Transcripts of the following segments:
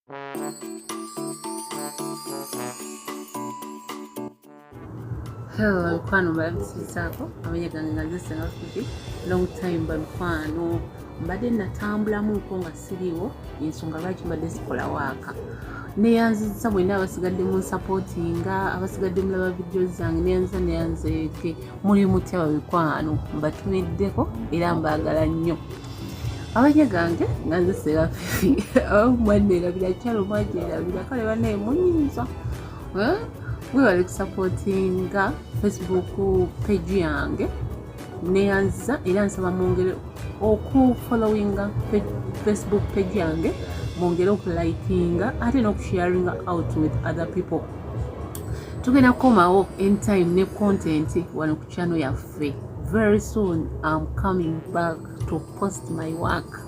Hello, mikwano mbalamusizaako amanya gange nga nze Senga Phiphi. Long time mikwano, mbadde natambulamuko nga siriiwo, ensonga lwaki mbadde sikola waaka. Neyanzizza mwenna abasigadde mu nsapootinga, abasigadde mulaba vidiyo zange neyanzeeke muli mutya mikwano, mbatumiddeko era mbaagala nnyo. Amanya gange nga nze Senga Phiphi, mwanneerabira kyalo mwagyerabira kale bannaye munyinza. Mwebale kusapootinga Facebook page yange, neyanziza era nsaba mwongere okufollowinga Facebook page yange, mwongere okulikinga ate n'okusharinga out with other people. Tugenda kukomawo anytime ne content wano ku channel yaffe. Very soon I'm coming back to post my work.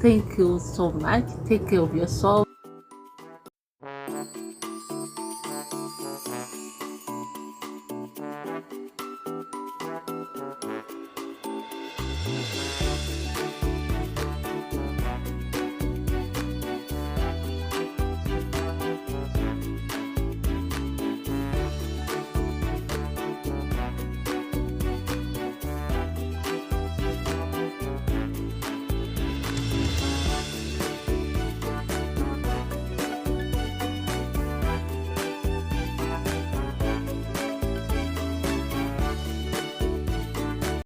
Thank you so much. Take care of yourself.